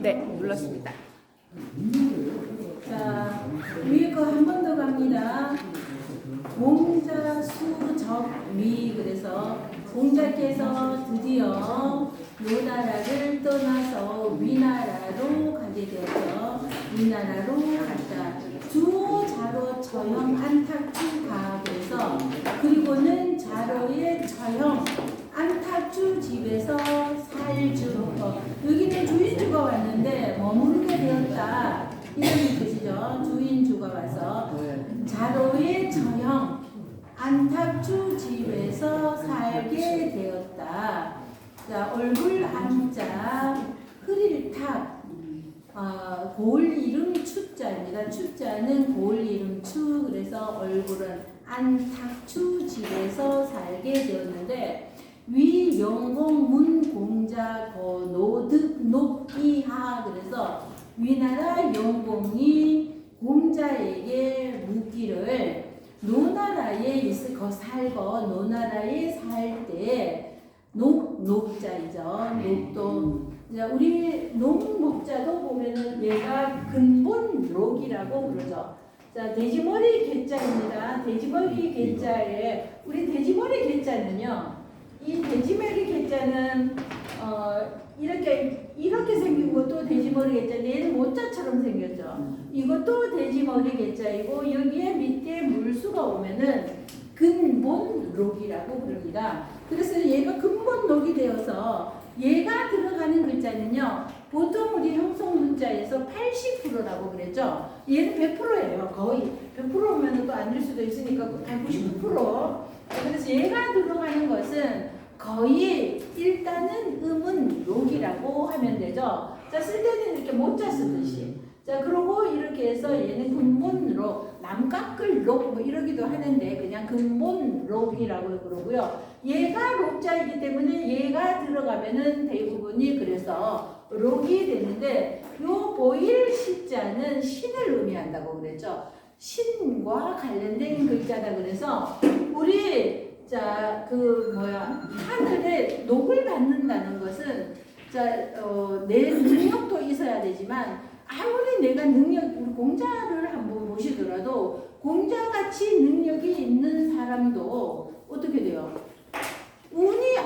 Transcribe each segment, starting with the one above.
네, 눌렀습니다. 자, 위에 거 한 번 더 갑니다. 공자 수적미. 그래서 공자께서 드디어 노나라를 떠나서 위나라로 가게 되었죠. 위나라로 갔다. 주자로 처형 안탁주 가. 그래서 그리고는 자로의 처형 안탁주 집에서 살주. 여기는 주인주가 왔는데 머무르게 되었다. 이런 뜻이죠. 주인주가 와서 자로의 처형 안탁주 집에서 살게 되었다. 자, 얼굴 안자 흐릴 탑. 고을 이름 추자입니다. 추자는 고을 이름 추. 그래서 얼굴은 안탁주 집에서 살게 되었는데 위 영공 문 공자 거 노득 녹이하. 그래서 위나라 영공이 공자에게 묻기를 노나라에 살거 노나라에 살 때 녹자이죠. 녹도 우리 농목자도 보면은 얘가 근본 녹이라고 그러죠. 자, 돼지머리 개자입니다. 돼지머리 개자에 우리 돼지머리 개자는요. 이 돼지머리 개자는 이렇게 생긴 것도 돼지머리 개자인데 얘는 모자처럼 생겼죠. 이것도 돼지머리 개자이고 여기에 밑에 물수가 오면은 근본록이라고 부릅니다. 그래서 얘가 근본록이 되어서 얘가 들어가는 글자는요. 보통 우리 형성 문자에서 80%라고 그랬죠. 얘는 100%예요. 거의 100%면 또 아닐 수도 있으니까 99%. 그래서 얘가 들어가는 것은 거의 일단은 음은 록이라고 하면 되죠. 자, 쓸 때는 이렇게 모자 쓰듯이. 자, 그러고 이렇게 해서 얘는 근본록, 남깎을 록, 뭐 이러기도 하는데 그냥 근본록이라고 그러고요. 얘가 록자이기 때문에 얘가 들어가면은 대부분이 그래서 록이 되는데 요 보일 시자는 신을 의미한다고 그랬죠. 신과 관련된 글자다. 그래서 우리 하늘에 녹을 받는다는 것은 내 능력도 있어야 되지만 아무리 내가 우리 공자를 한번 보시더라도 공자같이 능력이 있는 사람도 어떻게 돼요? 운이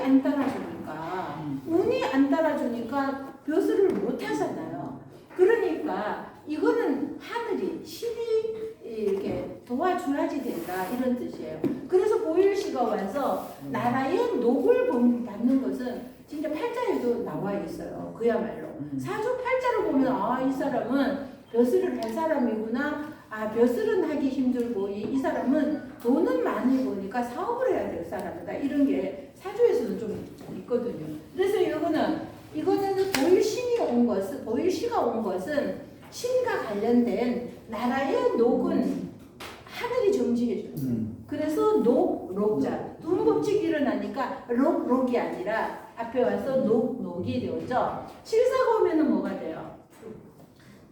안 따라주니까 벼슬을 못 하잖아요. 그러니까 이거는 하늘이 신이 이렇게 도와줘야지 된다 이런 뜻이에요. 그래서 보일시가 와서 나라의 녹을 받는 것은 진짜 팔자에도 나와 있어요. 그야말로 사주 팔자로 보면 이 사람은 벼슬을 할 사람이구나. 벼슬은 하기 힘들고 이 사람은 돈은 많이 버니까 사업을 해야 될 사람이다. 이런 게 사주에서는 좀 있거든요. 그래서 이거는 보일시가 온 것은 신과 관련된 나라의 녹은 하늘이 정지해줘요. 그래서 록자 두문법칙이 일어나니까 록이 아니라 앞에 와서 녹이 되었죠. 실사가 오면은 뭐가 돼요?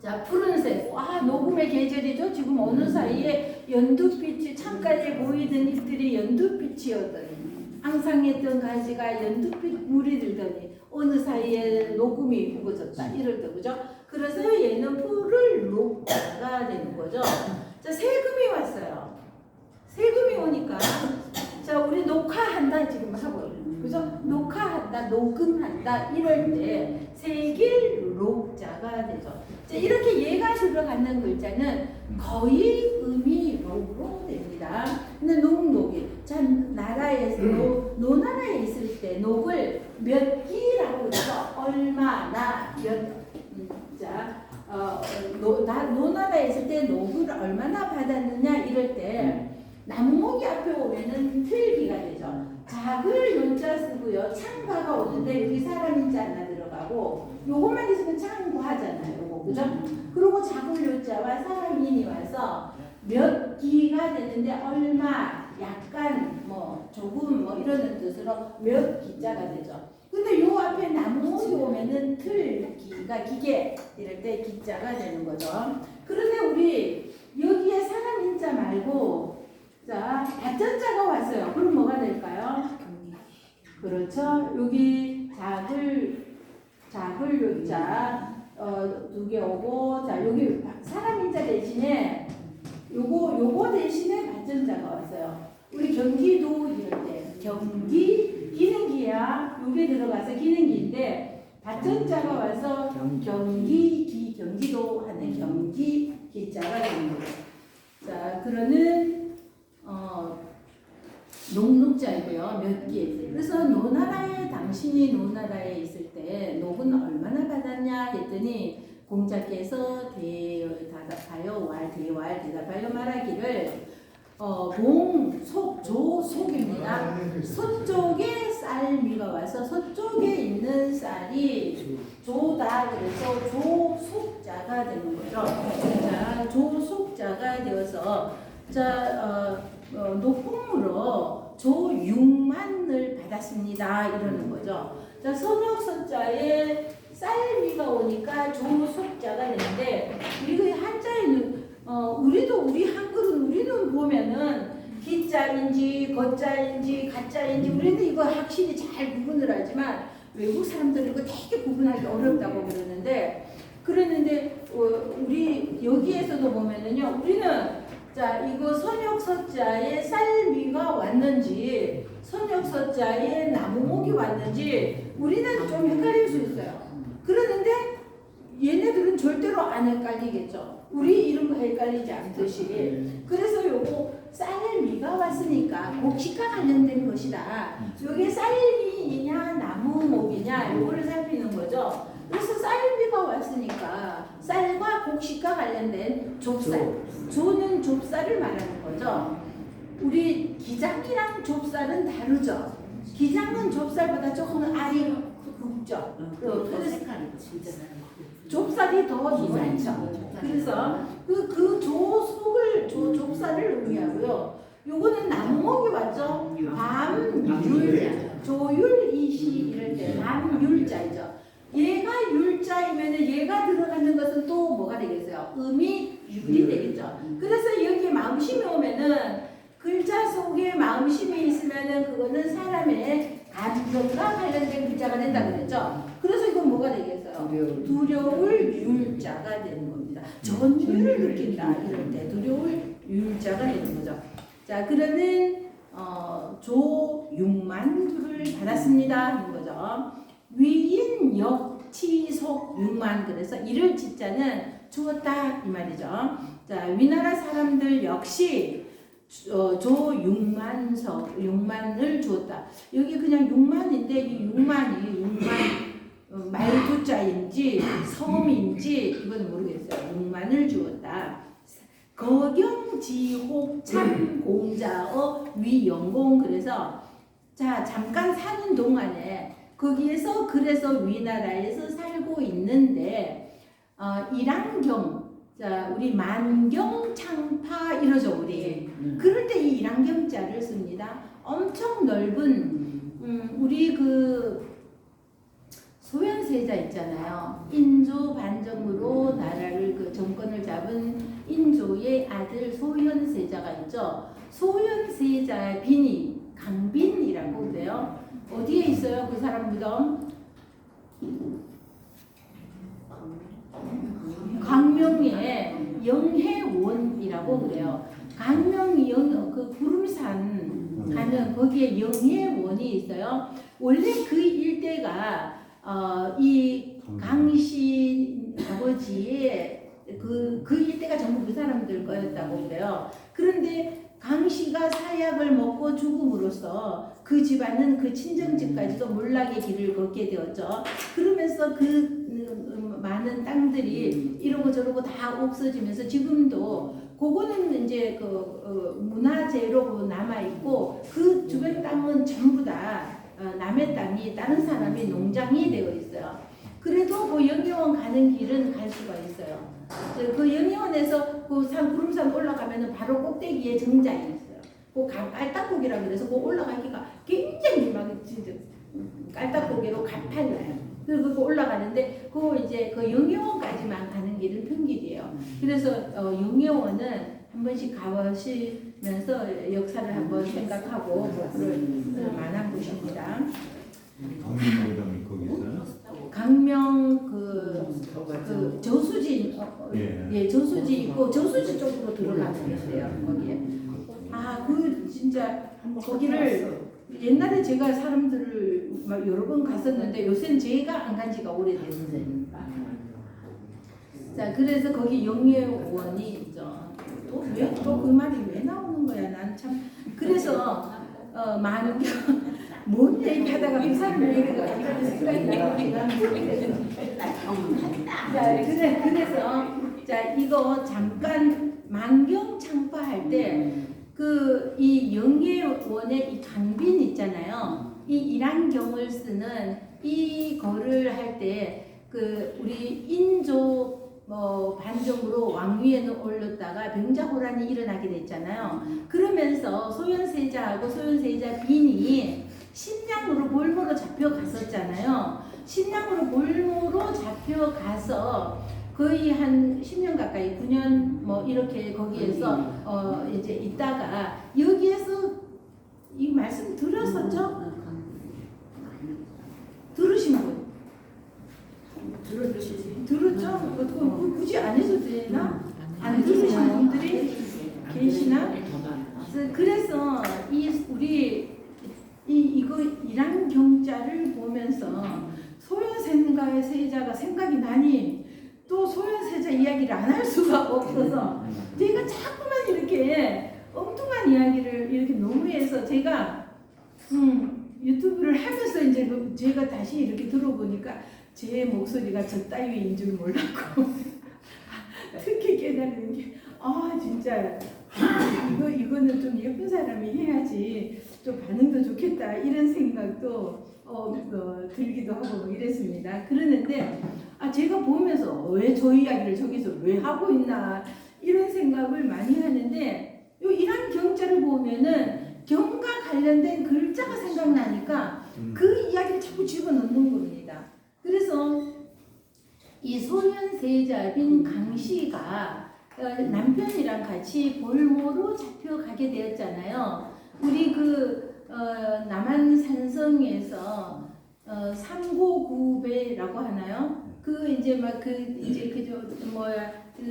자, 푸른색. 녹음의 계절이죠. 지금 어느 사이에 연두빛이 창가에 보이던 잎들이 연두빛이었더니 항상했던 가지가 연두빛 물이 들더니 어느 사이에 녹음이 우거졌다. 이럴 때 그죠? 그래서 얘는 푸를 녹자가 되는 거죠. 자, 세금이 왔어요. 세금이 오니까 자, 우리 녹화한다 지금 하고 그죠? 녹화한다, 녹음한다 이럴 때 세길 녹자가 되죠. 자, 이렇게 얘가 들어가는 글자는 거의 음이록으로 됩니다. 근데 녹이 자, 나라에서 노나라에 있을 때 녹을 몇 기라고 해서 얼마나 노나라에 있을 때 녹을 얼마나 받았느냐 이럴 때 남목이 앞에 오면은 틀기가 되죠. 작을 요자 쓰고요. 창과가 오는데 여기 사람인자 하나 들어가고 요것만 있으면 창과하잖아요. 요거 그죠? 그리고 작을 요자와 사람인이 와서 몇 기가 되는데 얼마, 약간, 조금 이러는 뜻으로 몇 기자가 되죠. 근데 요 앞에 남목이 오면은 틀기가 기계 이럴 때 기자가 되는 거죠. 그런데 우리 여기에 사람인자 말고 자, 받전자가 왔어요. 그럼 뭐가 될까요? 그렇죠. 여기 작을 요자 두 개 오고, 자 여기 사람 인자 대신에 요거 대신에 발전자가 왔어요. 우리 경기도 이럴 때 경기 기능기야 요게 들어가서 기능기인데 발전자가 와서 경기도 하는 경기 기자가 되는 거죠. 자 그러는 녹록자이고요. 몇 개. 그래서 노나라에 당신이 노나라에 있을 때 녹은 얼마나 받았냐 했더니 공자께서 대답하여 대답하여 말하기를 속입니다. 서쪽에 쌀미가 와서 서쪽에 있는 쌀이 조다 그래서 조속자가 되는 거죠. 자 조속자가 되어서 높음으로 조6만을 받았습니다. 이러는 거죠. 자 선역서자에 쌀미가 오니까 조속자가 되는데 우리 한자에는 우리 한글은 우리는 보면은 기자인지 거자인지 가자인지 우리는 이거 확실히 잘 구분을 하지만 외국 사람들은 이거 되게 구분하기 어렵다고 그러는데 우리 여기에서도 보면은요 우리는 자 이거 선역서자에 쌀미가 왔는지 선역서자에 나무목이 왔는지 우리는 좀 헷갈릴 수 있어요. 그러는데 얘네들은 절대로 안 헷갈리겠죠. 우리 이런 거 헷갈리지 않듯이. 그래서 요거 쌀미가 왔으니까 곡식과 관련된 것이다. 요게 쌀미이냐 나무목이냐 요거를 살피는 거죠. 그래서 쌀미가 왔으니까 쌀과 곡식과 관련된 좁쌀. 조는 좁쌀을 말하는 거죠. 우리 기장이랑 좁쌀은 다르죠. 기장은 좁쌀보다 조금 알이 굵죠. 그래서 좁쌀이 더 많죠. 그래서 그 조속을 좁쌀을 의미하고요. 요거는 나무목이 왔죠. 밤율 조율 이시 이럴 때 밤율자이죠. 얘가 율자이면은 얘가 들어가는 것은 또 뭐가 되겠어요? 음이 율이 되겠죠. 그래서 여기에 마음심이 오면은 글자 속에 마음심이 있으면은 그거는 사람의 감정과 관련된 글자가 된다 그랬죠. 그래서 이건 뭐가 되겠어요? 두려울 율자가 되는 겁니다. 전율을 느낀다 이럴 때 두려울 율자가 되는 거죠. 자 그러는 조6만두를 받았습니다 하는 거죠. 위인 역치속 6만 그래서 이를 지자는 주었다 이 말이죠. 자 위나라 사람들 역시 조 6만을 주었다. 여기 그냥 6만인데 이 6만 말두자인지 섬인지 이건 모르겠어요. 6만을 주었다. 거경지혹 참공자어 위영공 그래서 자 잠깐 사는 동안에 거기에서 그래서 위나라에서 살고 있는데 일안경 자 우리 만경창파 이러죠 우리 그럴 때 이 일안경자를 씁니다. 엄청 넓은 우리 그 소현세자 있잖아요. 인조 반정으로 나라를 그 정권을 잡은 인조의 아들 소현세자가 있죠. 소현세자의 빈이 강빈이라고 그래요. 어디에 있어요? 그 사람 무덤? 강명의 영해원이라고 그래요. 강명이 그 구름산 가는 거기에 영해원이 있어요. 원래 그 일대가 이 강씨 아버지의 그 일대가 전부 그 사람들 거였다고 그래요. 그런데 강씨가 사약을 먹고 죽음으로써 그 집안은 그 친정집까지도 몰락의 길을 걷게 되었죠. 그러면서 그 많은 땅들이 이러고 저러고 다 없어지면서 지금도 그거는 이제 그 문화재로 남아 있고 그 주변 땅은 전부 다 남의 땅이 다른 사람의 농장이 되어 있어요. 그래도 그 영예원 가는 길은 갈 수가 있어요. 그 영예원에서 그 구름산 올라가면은 바로 꼭대기에 정자이 있어요. 그 깔딱고기라 그래서 그 올라가기가 굉장히 막 진짜 깔딱고기로 가팔라요. 그리고 그 올라가는데 그 이제 그 영예원까지만 가는 길은 평길이에요. 그래서 영예원은 한 번씩 가보시면서 역사를 한번 생각하고 그럴 만한 곳입니다. 강명회담이 거기 있어요? 강명 그 그 저수지 예, 저수지 있고 저수지 쪽으로 들어가면 돼요 거기에. 그 진짜 거기를 옛날에 제가 사람들을 막 여러 번 갔었는데 요새는 제가 안 간 지가 오래됐어요. 자, 그래서 거기 영예원이 있죠. 또 그 말이 왜 나오는 거야? 난 참. 그래서 많은 뭔 얘기하다가 그 사람 얘기가 갑자기 생각이 나니까. 자, 그래서 자 이거 잠깐 만경창파할 때 이 영예원의 이 강빈 있잖아요. 이 일안경을 쓰는 이거를 할 때 우리 인조 반정으로 왕위에는 올렸다가 병자호란이 일어나게 됐잖아요. 그러면서 소현세자하고 소현세자 빈이 신량으로 볼모로 잡혀갔었잖아요. 신량으로 볼모로 잡혀가서 거의 한 10년 가까이 9년 이렇게 거기에서 이제 있다가 여기에서 이 말씀 들었었죠? 들으신 분? 들었죠? 굳이 안 해도 되나? 안 들으신 분들이 계시나? 그래서 우리 이거 일안경자를 보면서 소현세가의 세자가 생각이 나니 또 소현세자 이야기를 안 할 수가 없어서 제가 자꾸만 이렇게 엉뚱한 이야기를 이렇게 너무해서 제가 유튜브를 하면서 이제 제가 다시 이렇게 들어보니까 제 목소리가 저 따위인 줄 몰랐고 특히 깨달은 게 진짜 이거는 좀 예쁜 사람이 해야지 좀 반응도 좋겠다 이런 생각도 들기도 하고 이랬습니다. 그러는데 제가 보면서 왜 저 이야기를 저기서 왜 하고 있나 이런 생각을 많이 하는데 요 일안경자를 보면은 경과 관련된 글자가 생각나니까 그 이야기를 자꾸 집어넣는 겁니다. 그래서 이 소현세자빈 강씨가 남편이랑 같이 볼모로 잡혀가게 되었잖아요. 우리 남한 산성에서 삼고구배라고 하나요?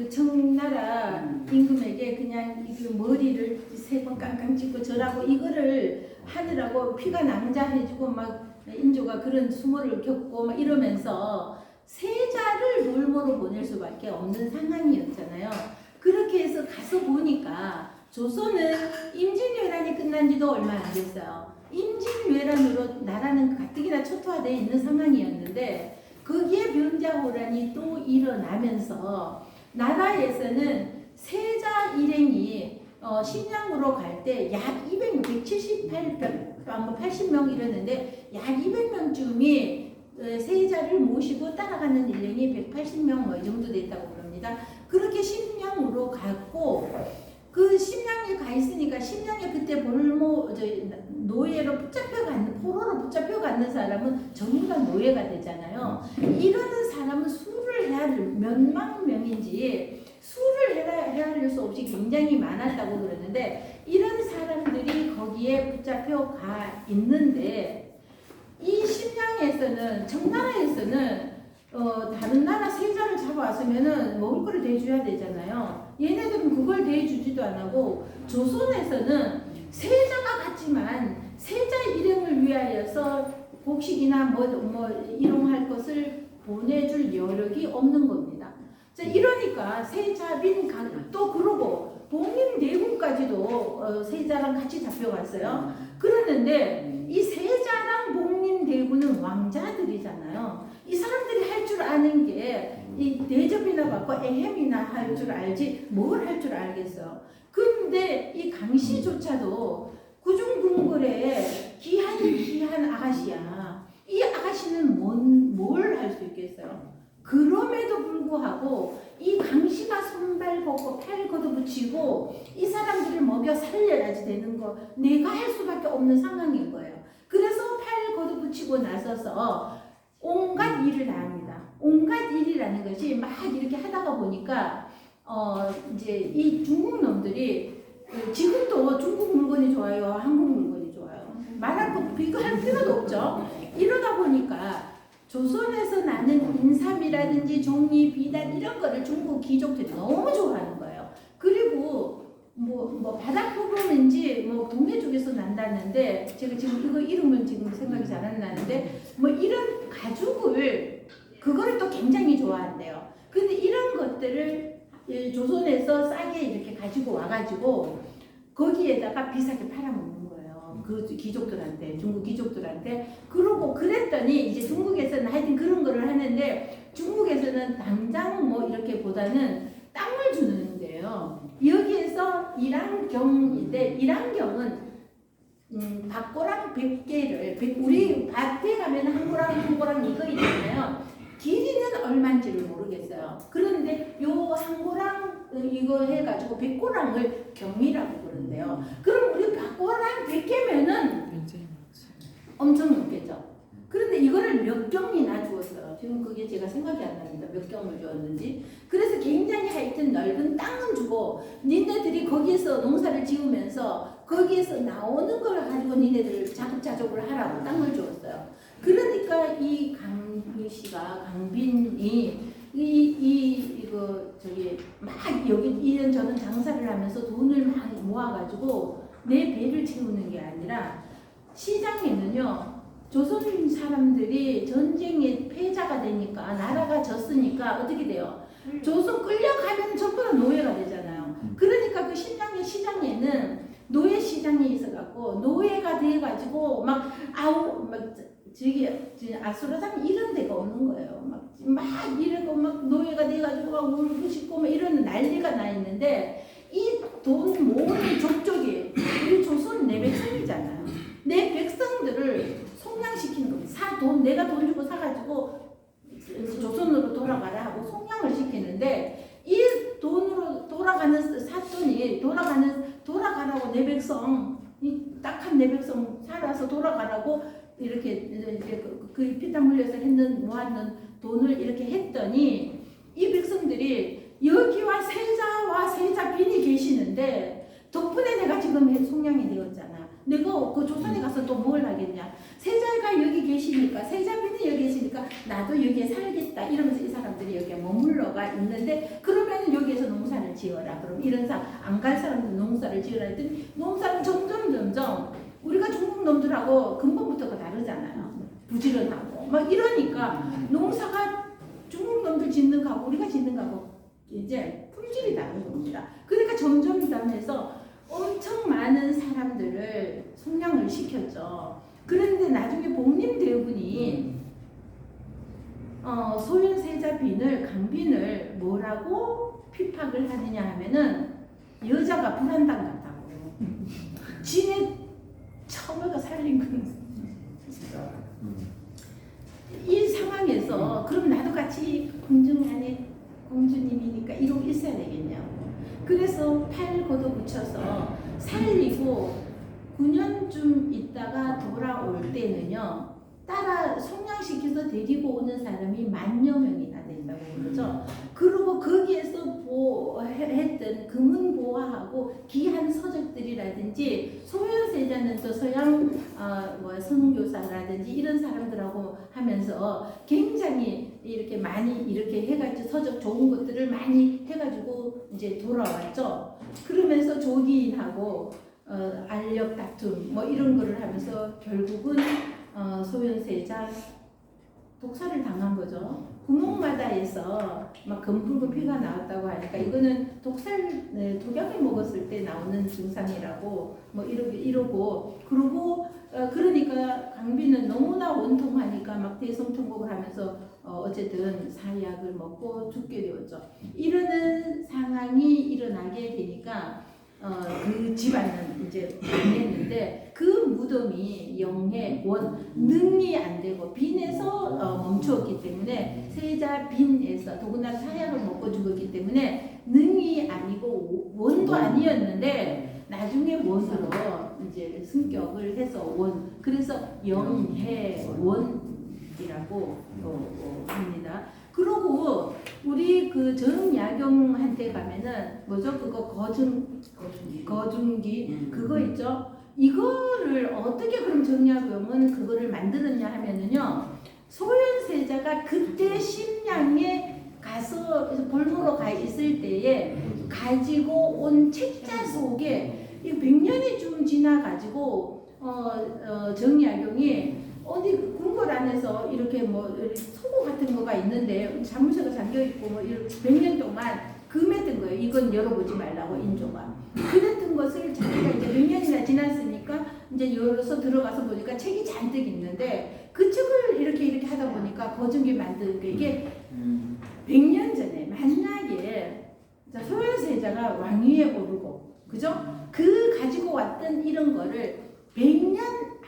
청나라 임금에게 그냥 머리를 3번 깡깡 찍고 절하고 이거를 하느라고 피가 낭자해지고 막 인조가 그런 수모를 겪고 막 이러면서 세자를 볼모로 보낼 수밖에 없는 상황이었잖아요. 그렇게 해서 가서 보니까 조선은 임진왜란이 끝난 지도 얼마 안 됐어요. 임진왜란으로 나라는 가뜩이나 초토화되어 있는 상황이었는데 거기에 병자호란이 또 일어나면서 나라에서는 세자 일행이 신량으로 갈 때 약 180명 이랬는데 약 200명쯤이 세자를 모시고 따라가는 일행이 180명 이 정도 됐다고 그럽니다. 그렇게 신량으로 갔고 그 신량에 가 있으니까 신량에 그때 노예로 포로로 붙잡혀가는 사람은 전부 다 노예가 되잖아요. 이러는 사람은 수를 몇만 명인지 수를 헤아릴 수 없이 굉장히 많았다고 그러는데 이런 사람들이 거기에 붙잡혀 가 있는데 이 신량에서는 청나라에서는 다른 나라 세자를 잡아왔으면은 먹을 거를 대줘야 되잖아요. 얘네들은 그걸 대주지도 안 하고 조선에서는 세자가 갔지만 세자 일행을 위하여서 곡식이나 일용할 것을 보내줄 여력이 없는 겁니다. 자, 이러니까 세자빈 또 그러고 복림대군까지도 세자랑 같이 잡혀갔어요. 그러는데 이 세자랑 복림대군은 왕자들이잖아요. 이 사람들이 할 줄 아는 게 이 대접이나 받고 애햄이나 할 줄 알지 뭘 할 줄 알겠어. 근데 이 강씨조차도 구중궁궐의 귀한 아가씨야. 이 아가씨는 뭘 할 수 있겠어요? 그럼에도 불구하고 이 강씨가 손발 걷고 팔 걷어붙이고 이 사람들을 먹여 살려야지 되는 거 내가 할 수밖에 없는 상황인 거예요. 그래서 팔 걷어붙이고 나서서 온갖 일을 다 합니다. 온갖 일이라는 것이 막 이렇게 하다가 보니까 이제 이 중국 놈들이 지금도 중국 물건이 좋아요, 한국 물건이 좋아요. 말할 거 비교할 필요도 없죠. 이러다 보니까 조선에서 나는 인삼이라든지 종이, 비단 이런 거를 중국 귀족들이 너무 좋아하는 거예요. 그리고 뭐 바닥 부분인지 뭐 동네 쪽에서 난다는데 제가 지금 이거 이름은 지금 생각이 잘 안 나는데 뭐 이런 가죽을 그거를 또 굉장히 좋아한대요. 근데 이런 것들을 조선에서 싸게 이렇게 가지고 와가지고 거기에다가 비싸게 팔아먹는 거예요. 그 귀족들한테, 중국 귀족들한테. 그러고 그랬더니 이제 중국에서는 하여튼 그런 거를 하는데 중국에서는 당장 뭐 이렇게 보다는 땅을 주는데요. 여기에서 일안경인데 일안경은 박고랑 100개를 우리 밭에 가면 한 고랑 한 고랑 이거 있잖아요. 길이는 얼마인지를 모르겠어요. 그런데 요 한 고랑 이거 해가지고 100고랑을 경이라고 그러는데요. 그럼 우리 박고랑 100개면은 엄청 높겠죠. 그런데 이거를 몇 경이나 주었어요. 지금 그게 제가 생각이 안 납니다. 몇 경을 주었는지. 그래서 굉장히 하여튼 넓은 땅은 주고 니네들이 거기에서 농사를 지으면서 거기에서 나오는 걸 가지고 니네들 자급자족을 하라고 땅을 주었어요. 그러니까 이 강씨가 강빈이 이거 저기 막 여기 이런 저는 장사를 하면서 돈을 많이 모아가지고 내 배를 채우는 게 아니라 시장에는요. 조선 사람들이 전쟁에 패자가 되니까 나라가 졌으니까 어떻게 돼요? 조선 끌려가면 전부 다 노예가 되잖아요. 그러니까 그 시장에는 노예 시장이 있어갖고 노예가 돼가지고 막 저기 아수라장 이런 데가 오는 거예요. 막 이러고 막 노예가 돼가지고 막 울고 싶고 막 이런 난리가 나 있는데 이 돈 모으는 족족이 우리 조선 내 백성이잖아요. 내 백성들을 속량시키는 겁니다. 내가 돈 주고 사가지고 조선으로 돌아가라 하고 속량을 시키는데 이 돈으로 돌아가는 사돈이 돌아가라고 내 백성 이 딱한 내 백성 살아서 돌아가라고 이렇게 그 피땀 흘려서 모았는 돈을 이렇게 했더니 이 백성들이 여기와 세자빈이 계시는데 덕분에 내가 지금 속량이 되었잖아. 내가 그 조선에 가서 또 뭘 하겠냐. 세자가 여기 계시니까 세자빈이 여기 계시니까 나도 여기에 살겠다 이러면서 이 사람들이 여기에 머물러가 있는데 그러면 여기에서 농사를 지어라. 그럼 이런 안 갈 사람들 농사를 지어라 했더니 농사는 점점 우리가 중국 놈들하고 근본부터가 다르잖아요. 부지런하고 막 이러니까 농사가 중국 놈들 짓는 거하고 우리가 짓는 거하고 이제 품질이 다른 겁니다. 그러니까 점점 해서 엄청 많은 사람들을 속량을 시켰죠. 그런데 나중에 복림대군이 소현세자빈을 강빈을 뭐라고 피박을 하느냐 하면은 여자가 불안당 같다고. 지네 처녀가 살린 거는 이 상황에서 그럼 나도 같이 궁중 안에 공주님이니까 이러고 있어야 되겠냐고. 그래서 팔고도 붙여서 살리고 9년쯤 있다가 돌아올 때는요. 따라 속량시켜서 데리고 오는 사람이 10,000여 명이나 된다고 그러죠. 그리고 거기에서 했던 금은보화하고 귀한 서적들이라든지 소현세자는 또 서양 선교사라든지 이런 사람들하고 하면서 굉장히 이렇게 많이 이렇게 해가지고 서적 좋은 것들을 많이 해가지고 이제 돌아왔죠. 그러면서 조기인하고 알력 다툼 뭐 이런 거를 하면서 결국은 소현세자 독살을 당한 거죠. 구멍마다에서 막 검붉은 피가 나왔다고 하니까 이거는 독약을 먹었을 때 나오는 증상이라고 뭐 이러고 그러고 그러니까 강빈은 너무나 원통하니까 막 대성통곡을 하면서 어쨌든 사약을 먹고 죽게 되었죠. 이러는 상황이 일어나게 되니까 그 집안은 이제 망했는데 그 무덤이 영해 능이 안 되고 빈에서 멈추었기 때문에 세자 빈에서 더군다나 사약을 먹고 죽었기 때문에 능이 아니고 원도 아니었는데 나중에 원으로 이제 승격을 해서 그래서 영해원이라고 합니다. 그러고 우리 그 정야경한테 가면은 뭐죠? 그거 거중기 그거 있죠? 이거를 어떻게 그럼 정야경은 그거를 만들었냐 하면은요. 소현세자가 그때 심양에 가서 볼모로 가 있을 때에 가지고 온 책자 속에 이 100년이 좀 지나가지고 정약용이 어디 궁궐 안에서 이렇게 뭐 소고 같은 거가 있는데 사무소가 잠겨 있고 뭐 100년 동안 금했던 거예요. 이건 열어보지 말라고 인조가. 그랬던 것을 자기가 이제 100년이나 지났으니까 이제 열어서 들어가서 보니까 책이 잔뜩 있는데 그 책을 이렇게 하다 보니까 거중기 만드는 게 이게 100년 전에 만약에 소현세자가 왕위에 오르고 그죠? 그 가지고 왔던 이런 거를 100년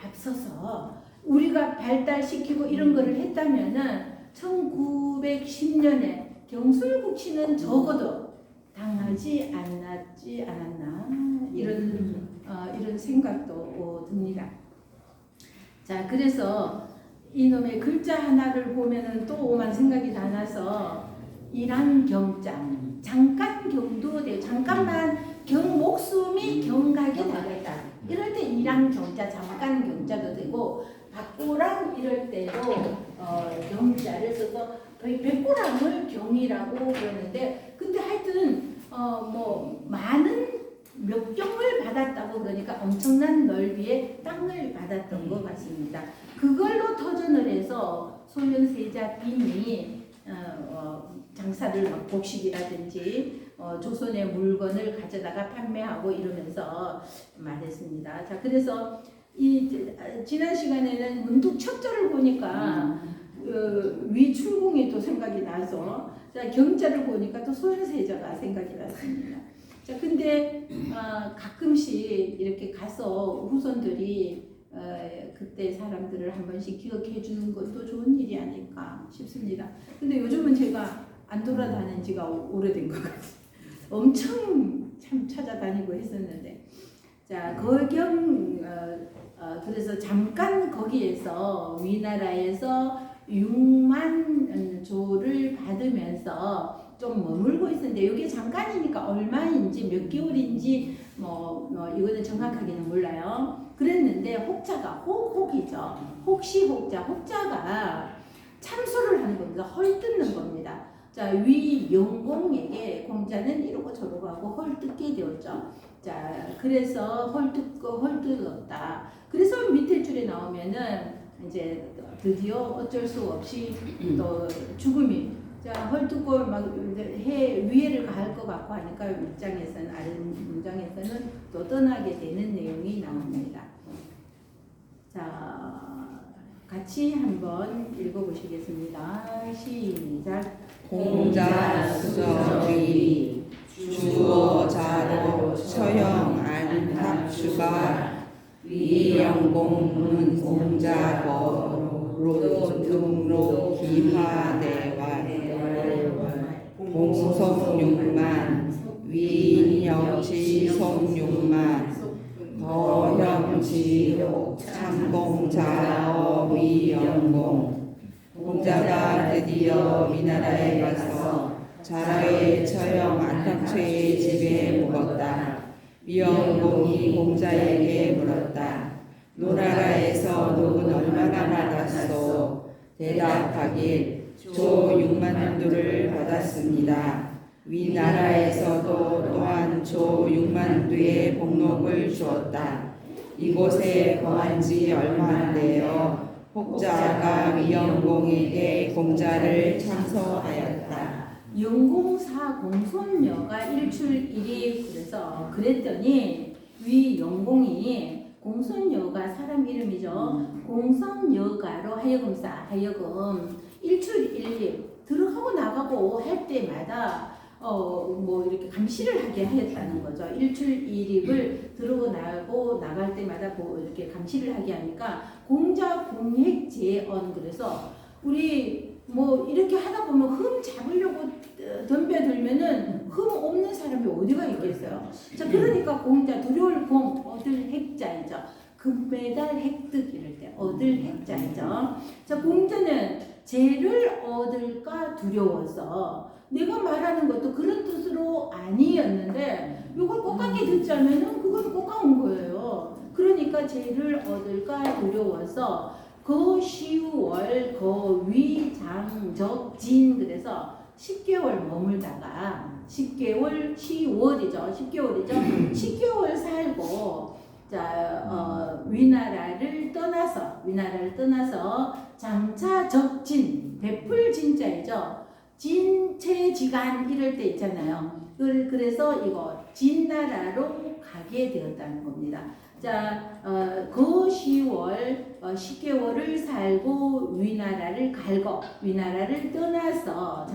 앞서서 우리가 발달시키고 이런 거를 했다면은 1910년에 경술국치는 적어도 당하지 않았나 이런 생각도 듭니다. 자, 그래서 이놈의 글자 하나를 보면은 또 오만 생각이 다 나서 일한경장 잠깐 경도 돼요. 잠깐만 목숨이 경각에 달했다. 이럴 때 일한경자 잠깐 경자도 되고 박고랑 이럴 때도 경자를 써서 백고랑을 경이라고 그러는데 근데 하여튼 뭐 많은 몇 경을 받았다고 그러니까 엄청난 넓이의 땅을 받았던 것 같습니다. 그걸로 터전을 해서 소현세자 빈이 장사를 막 곡식이라든지 조선의 물건을 가져다가 판매하고 이러면서 말했습니다. 자, 그래서 지난 시간에는 문득 척절을 보니까 위출궁이 또 생각이 나서 자, 경자를 보니까 또 소현세자가 생각이 났습니다. 자, 근데 가끔씩 이렇게 가서 후손들이 그때 사람들을 한 번씩 기억해 주는 것도 좋은 일이 아닐까 싶습니다. 근데 요즘은 제가 안 돌아다닌 지가 오래된 것 같아요. 엄청 참 찾아다니고 했었는데 자, 거경 그래서 잠깐 거기에서 위나라에서 6만 조를 받으면서 좀 머물고 있었는데 이게 잠깐이니까 얼마인지 몇 개월인지 뭐 이거는 정확하게는 몰라요. 그랬는데 혹자가 혹이죠. 혹시 혹자가 참소를 하는 겁니다. 헐뜯는 겁니다. 자, 위 영공에게 공자는 이러고 저러고 하고 헐뜯게 되었죠. 자, 그래서 헐뜯었다. 그래서 밑에 줄에 나오면은 이제 드디어 어쩔 수 없이 또 죽음이 자 헐뜯고 막 위해를 가할 것 같고 하니까 입장에서는 아래 문장에서는 또 떠나게 되는 내용이 나옵니다. 자, 같이 한번 읽어보시겠습니다. 시작. 공자수정이 주어자로 처형 안탑주가 위영공문 공자거로 등록 기하대와 공성육만 위인영지성육만 더형지옥 참공자어 위영공 공자가 드디어 위나라에 가서 자라의 처형 안탁최의 집에 묵었다. 위영공이 공자에게 물었다. 노나라에서 녹은 얼마나 받았소? 대답하길 조 6만 두를 받았습니다. 위나라에서도 또한 조 6만 두의 복록을 주었다. 이곳에 거한 지 얼마인데요? 혹자가 위영공에게 공자를 참소하였다. 영공사 공손녀가 일출일이 그래서 그랬더니 위영공이 공손녀가 사람 이름이죠. 공손여가로 하여금 일출일리 들어가고 나가고 할 때마다 뭐 이렇게 감시를 하게 하였다는 거죠. 일출일입을 들어오고 나가고 나갈 때마다 뭐 이렇게 감시를 하게 하니까 공자 공획제언 그래서 우리 뭐 이렇게 하다 보면 흠 잡으려고 덤벼들면은 흠 없는 사람이 어디가 있겠어요. 자, 그러니까 공자 두려울 공 얻을 핵자이죠. 금메달 획득 이럴 때 얻을 핵자이죠. 자, 공자는 죄를 얻을까 두려워서 내가 말하는 것도 그런 뜻으로 아니었는데 이걸 꼭깎이 듣자면은 그건 꼭까운 거예요. 그러니까 죄를 얻을까 두려워서 거 10월 거 위장적진 그래서 10개월 머물다가 10개월 10월이죠. 10개월 살고 위나라를 떠나서 장차 적진 베풀 진자이죠. 진체지간 이럴 때 있잖아요. 그래서 이거 진나라로 가게 되었다는 겁니다. 그 10개월을 살고 위나라를 위나라를 떠나서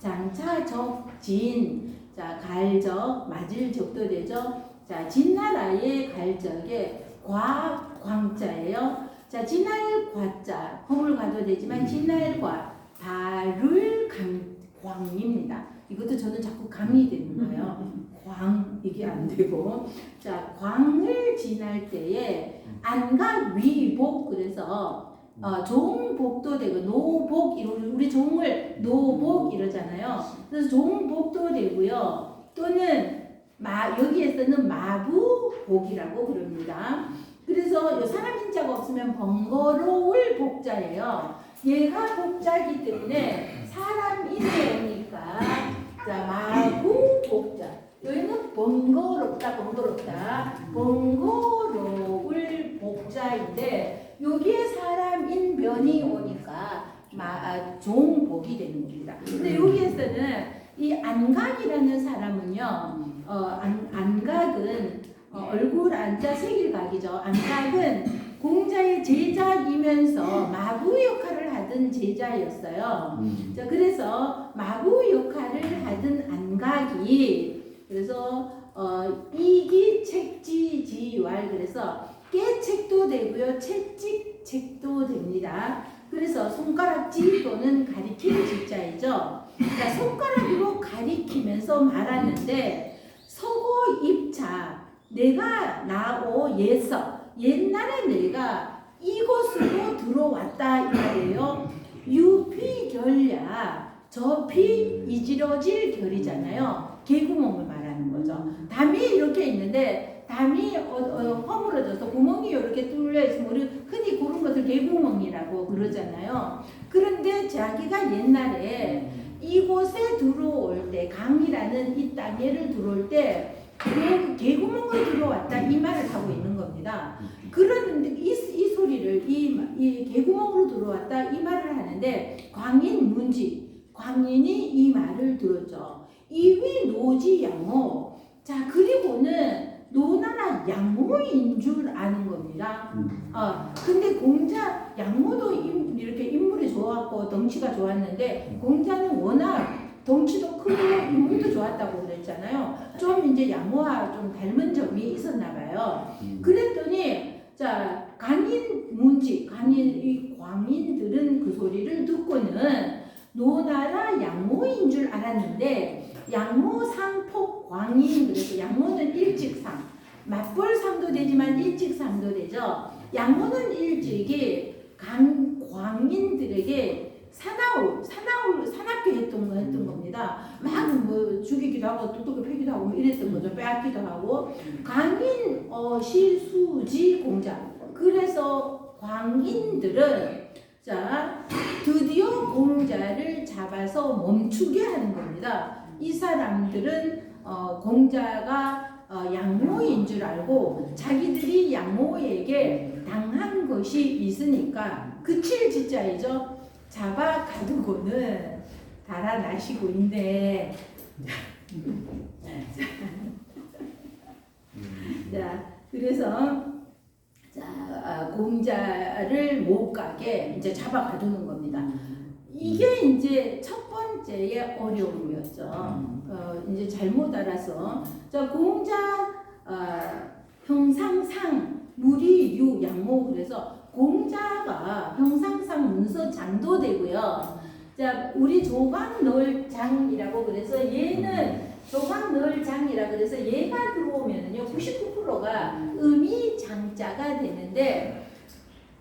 장차 적진 갈적 맞을 적도 되죠. 진나라의 갈적에 광자예요. 진날 과자 허물과도 되지만 진날과 발을 광입니다. 이것도 저는 자꾸 강이 되는 거예요. 광 이게 안 되고 광을 지날 때에 안각 위복 그래서 종복도 되고 노복 우리 종을 노복 이러잖아요. 그래서 종복도 되고요. 또는 여기에서는 마부복이라고 그럽니다. 그래서 사람 인자가 없으면 번거로울 복자예요. 얘가 복자이기 때문에 사람 인자니까 마부복자. 여기는 번거롭다. 번거로울 복자인데 여기에 사람 인변이 오니까 종복이 되는 겁니다. 근데 여기에서는 이 안각이라는 사람은요, 안각은 얼굴 안자 색일각이죠. 안각은 공자의 제자이면서 마부 역할을 하던 제자였어요. 그래서 마부 역할을 하던 안각이 그래서 이기책지지왈 그래서 깨책도 되고요, 채찍책도 됩니다. 그래서 손가락지 또는 가리키는 지자이죠. 손가락으로 가리키면서 말하는데 서고 입자 내가 나오 옛날에 내가 이곳으로 들어왔다 이 말이에요. 유피결야 저피 이지러질 결이잖아요. 개구멍을 말하는 거죠. 담이 이렇게 있는데 담이 허물어져서 구멍이 이렇게 뚫려 있으면 우리 흔히 그런 것을 개구멍이라고 그러잖아요. 그런데 자기가 옛날에 이곳에 들어올 때 강이라는 이 땅에를 들어올 때 개구멍으로 들어왔다 이 말을 하고 있는 겁니다. 그런데 이 소리를 이 개구멍으로 들어왔다 이 말을 하는데 광인이 이 말을 들었죠. 이위 노지 양호. 그리고는 노나라 양호인 줄 아는 겁니다. 근데 공자 양호도 이렇게 인물이 좋았고 덩치가 좋았는데 공자는 워낙 덩치도 크고 인물도 좋았다고 그랬잖아요. 좀 이제 양호와 좀 닮은 점이 있었나 봐요. 그랬더니 이 광인들은 그 소리를 듣고는 노나라 양호인 줄 알았는데 양호상폭 광인 그래서 양호는 일직상 맞벌상도 되지만 일직상도 되죠. 양호는 일찍이 광인들에게 사납게 했던 겁니다. 막 뭐 죽이기도 하고 도둑을 패기도 하고 뭐 이랬던 거죠. 빼앗기도 하고 광인 시수지 공자. 그래서 광인들은 드디어 공자를 잡아서 멈추게 하는 겁니다. 이 사람들은 공자가 양모인 줄 알고 자기들이 양모에게 당한 것이 있으니까 그칠 지자이죠. 잡아 가두고는 달아나시고 있네. 그래서 공자를 못 가게 이제 잡아 가두는 겁니다. 이게 이제 첫 번째의 어려움이었죠. 이제 잘못 알아서 공자 형상상 무리유 양모 그래서 공자가 형상상 문서 장도 되고요. 우리 조광널장이라고 그래서 얘는 조광널장이라 그래서 얘가 들어오면은요 99%가 음이 장자가 되는데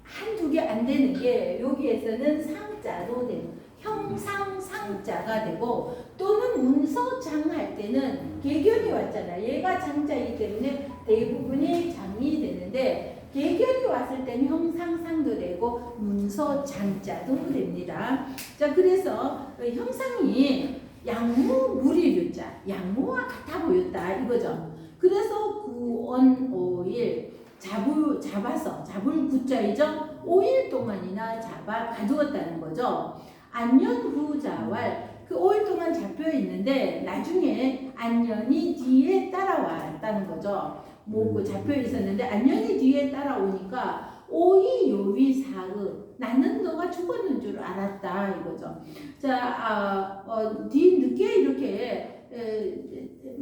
한두 개 안 되는 게 여기에서는 상자로 되는 형상상자가 되고 또는 문서장 할 때는 개견이 왔잖아요. 얘가 장자이기 때문에 대부분이 장이 되는데 계결이 왔을 때는 형상상도 되고 문서 장자도 됩니다. 자, 그래서 형상이 양무 무리류자, 양무와 같아 보였다 이거죠. 그래서 9원 5일 잡아서 잡을 구자이죠. 5일 동안이나 잡아 가두었다는 거죠. 안년 후자왈 그 5일 동안 잡혀 있는데 나중에 안년이 뒤에 따라왔다는 거죠. 뭐 잡혀 있었는데 안년이 뒤에 따라오니까 오이 요위 사의 나는 너가 죽었는 줄 알았다 이거죠. 자, 뒤늦게 이렇게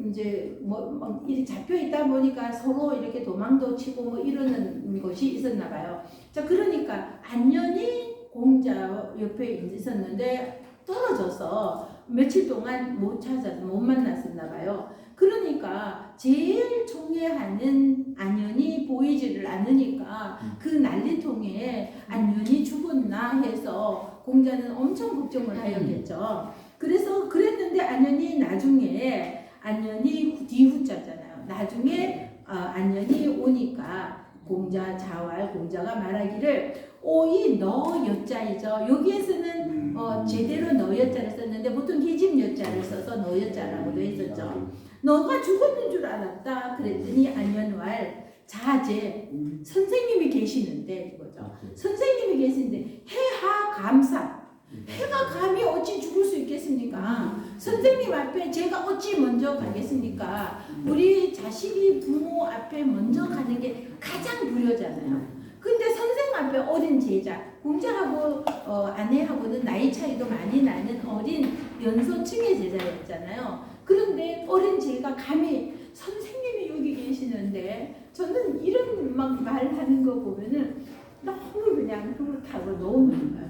이제 뭐 이렇게 잡혀 있다 보니까 서로 이렇게 도망도 치고 뭐 이러는 것이 있었나 봐요. 자, 그러니까 안년이 공자 옆에 있었는데 떨어져서 며칠 동안 못 찾아서 못 만났었나 봐요. 그러니까 제일 총애하는 안연이 보이지를 않으니까 그 난리통에 안연이 죽었나 해서 공자는 엄청 걱정을 하였겠죠. 그래서 그랬는데 안연이 나중에 안연이 뒤후자잖아요. 나중에 안연이 오니까 공자 자왈 공자가 말하기를 오이 너 여자이죠. 여기에서는 제대로 너 여자를 썼는데 보통 계집 여자를 써서 너 여자라고도 했었죠. 너가 죽었는 줄 알았다. 그랬더니 안연왈 자제 선생님이 계시는데 이거죠. 선생님이 계시는데 해하 감사. 해가 감히 어찌 죽을 수 있겠습니까? 선생님 앞에 제가 어찌 먼저 가겠습니까? 우리 자식이 부모 앞에 먼저 가는 게 가장 불효잖아요. 근데 선생 앞에 어린 제자, 공자하고 아내하고는 나이 차이도 많이 나는 어린 연소층의 제자였잖아요. 그런데 어린 제가 감히 선생님이 여기 계시는데 저는 이런 막 말하는 거 보면은 너무 그냥 흐뭇하고 너무 좋아요.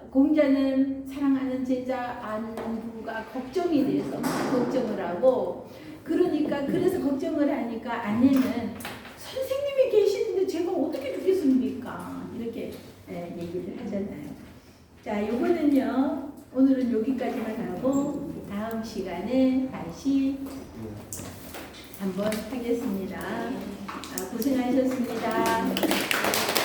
공자는 사랑하는 제자 안부가 걱정이 돼서 걱정을 하고 그러니까 그래서 걱정을 하니까 아내는 선생님이 계시는데 제가 어떻게 죽겠습니까? 이렇게 얘기를 하잖아요. 자, 요거는요 오늘은 여기까지만 하고 다음 시간에 다시 한번 하겠습니다. 고생하셨습니다.